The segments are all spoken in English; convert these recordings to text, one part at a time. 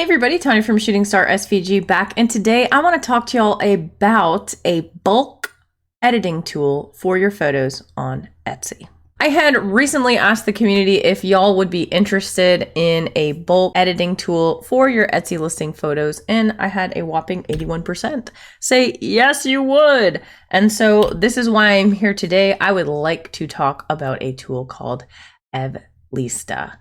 Hey everybody, Tony from ShootingStarSVG back, and today I want to talk to y'all about a bulk editing tool for your photos on Etsy. I had recently asked the community if y'all would be interested in a bulk editing tool for your Etsy listing photos, and I had a whopping 81% say yes you would. And so this is why I'm here today. I would like to talk about a tool called Evlista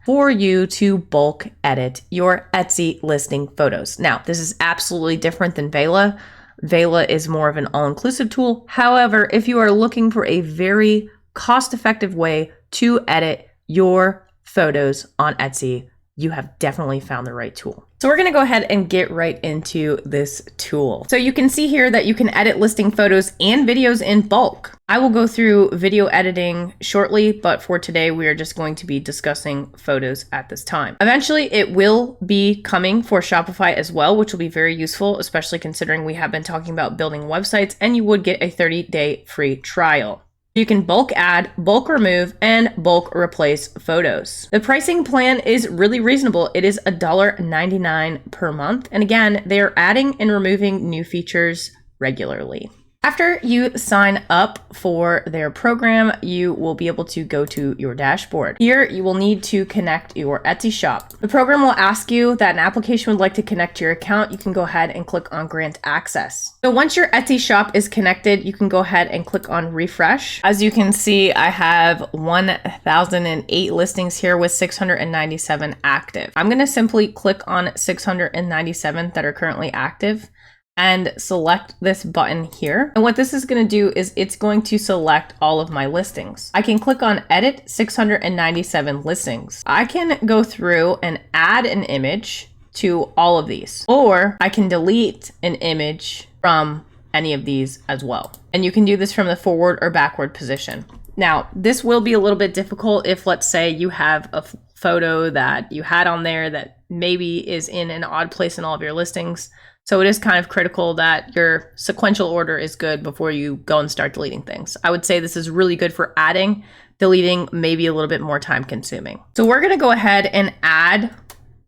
for you to bulk edit your Etsy listing photos. Now, this is absolutely different than Vela. Vela is more of an all-inclusive tool. However, if you are looking for a very cost-effective way to edit your photos on Etsy, you have definitely found the right tool. So we're gonna go ahead and get right into this tool. So you can see here that you can edit listing photos and videos in bulk. I will go through video editing shortly, but for today, we are just going to be discussing photos at this time. Eventually, it will be coming for Shopify as well, which will be very useful, especially considering we have been talking about building websites, and you would get a 30-day free trial. You can bulk add, bulk remove, and bulk replace photos. The pricing plan is really reasonable. It is $1.99 per month. And again, they are adding and removing new features regularly. After you sign up for their program, you will be able to go to your dashboard. Here, you will need to connect your Etsy shop. The program will ask you that an application would like to connect to your account. You can go ahead and click on Grant Access. So once your Etsy shop is connected, you can go ahead and click on Refresh. As you can see, I have 1,008 listings here with 697 active. I'm going to simply click on 697 that are currently active and select this button here. And what this is going to do is it's going to select all of my listings. I can click on edit 697 listings. I can go through and add an image to all of these, or I can delete an image from any of these as well. And you can do this from the forward or backward position. Now, this will be a little bit difficult if, let's say, you have a photo that you had on there that maybe is in an odd place in all of your listings. So it is kind of critical that your sequential order is good before you go and start deleting things. I would say this is really good for adding, deleting, maybe a little bit more time consuming. So we're going to go ahead and add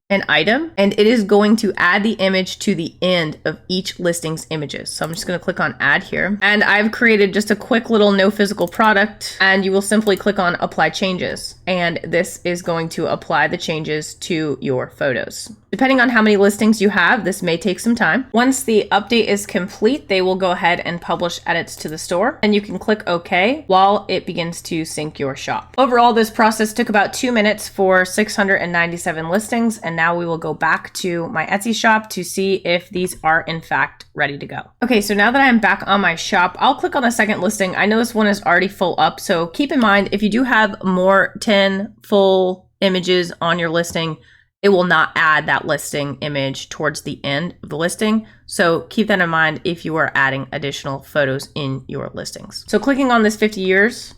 an item, and it is going to add the image to the end of each listing's images. So I'm just going to click on add here, and I've created just a quick little no physical product, and you will simply click on apply changes, and this is going to apply the changes to your photos. Depending on how many listings you have, this may take some time. Once the update is complete, they will go ahead and publish edits to the store, and you can click OK while it begins to sync your shop. Overall, this process took about 2 minutes for 697 listings, and now we will go back to my Etsy shop to see if these are in fact ready to go. Okay, so now that I'm back on my shop, I'll click on the second listing. I know this one is already full up, so keep in mind if you do have more 10 full images on your listing, it will not add that listing image towards the end of the listing. So keep that in mind if you are adding additional photos in your listings. So clicking on this 50 years,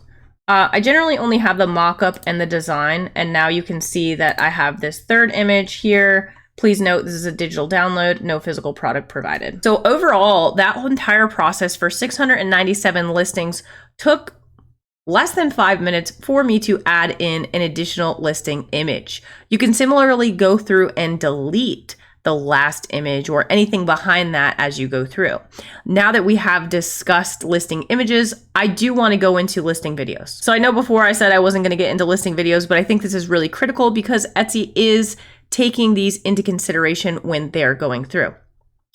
I generally only have the mock-up and the design, and now you can see that I have this third image here. Please note this is a digital download, no physical product provided. So overall, that entire process for 697 listings took less than 5 minutes for me to add in an additional listing image. You can similarly go through and delete the last image or anything behind that as you go through. Now that we have discussed listing images, I do want to go into listing videos. So I know before I said I wasn't going to get into listing videos, but I think this is really critical because Etsy is taking these into consideration when they're going through.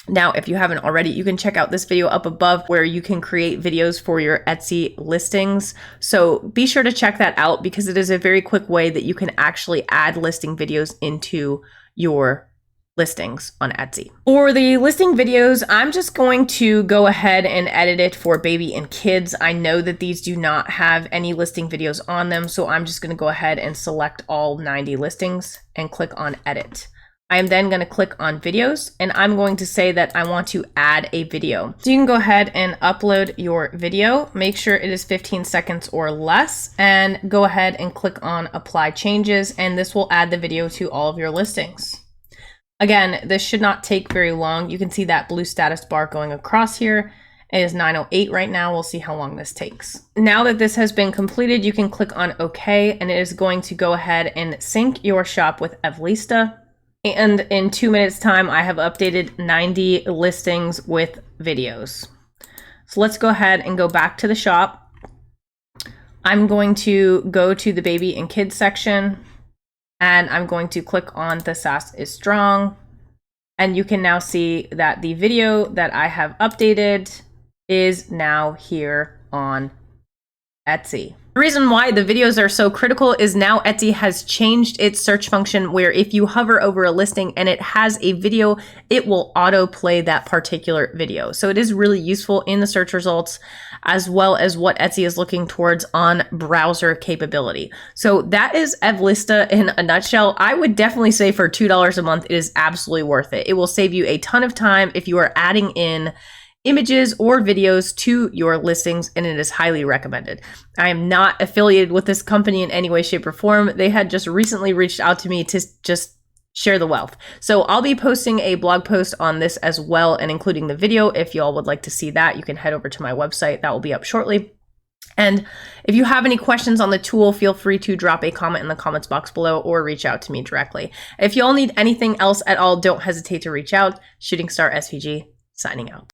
Now, if you haven't already, you can check out this video up above where you can create videos for your Etsy listings. So be sure to check that out because it is a very quick way that you can actually add listing videos into your listings on Etsy. For the listing videos, I'm just going to go ahead and edit it for baby and kids. I know that these do not have any listing videos on them, so I'm just going to go ahead and select all 90 listings and click on edit. I am then going to click on videos, and I'm going to say that I want to add a video. So you can go ahead and upload your video, make sure it is 15 seconds or less, and go ahead and click on apply changes, and this will add the video to all of your listings. Again, this should not take very long. You can see that blue status bar going across here. It is 9:08 right now. We'll see how long this takes. Now that this has been completed, you can click on OK, and it is going to go ahead and sync your shop with Evlista. And in 2 minutes time, I have updated 90 listings with videos. So let's go ahead and go back to the shop. I'm going to go to the baby and kids section, and I'm going to click on the SaaS is strong. And you can now see that the video that I have updated is now here on Etsy. The reason why the videos are so critical is now Etsy has changed its search function where if you hover over a listing and it has a video, it will autoplay that particular video. So it is really useful in the search results as well as what Etsy is looking towards on browser capability. So that is Evlista in a nutshell. I would definitely say for $2 a month, it is absolutely worth it. It will save you a ton of time if you are adding in images or videos to your listings, and it is highly recommended. I am not affiliated with this company in any way, shape, or form. They had just recently reached out to me to just share the wealth. So I'll be posting a blog post on this as well, and including the video. If y'all would like to see that, you can head over to my website. That will be up shortly. And if you have any questions on the tool, feel free to drop a comment in the comments box below or reach out to me directly. If y'all need anything else at all, don't hesitate to reach out. ShootingStarSVG signing out.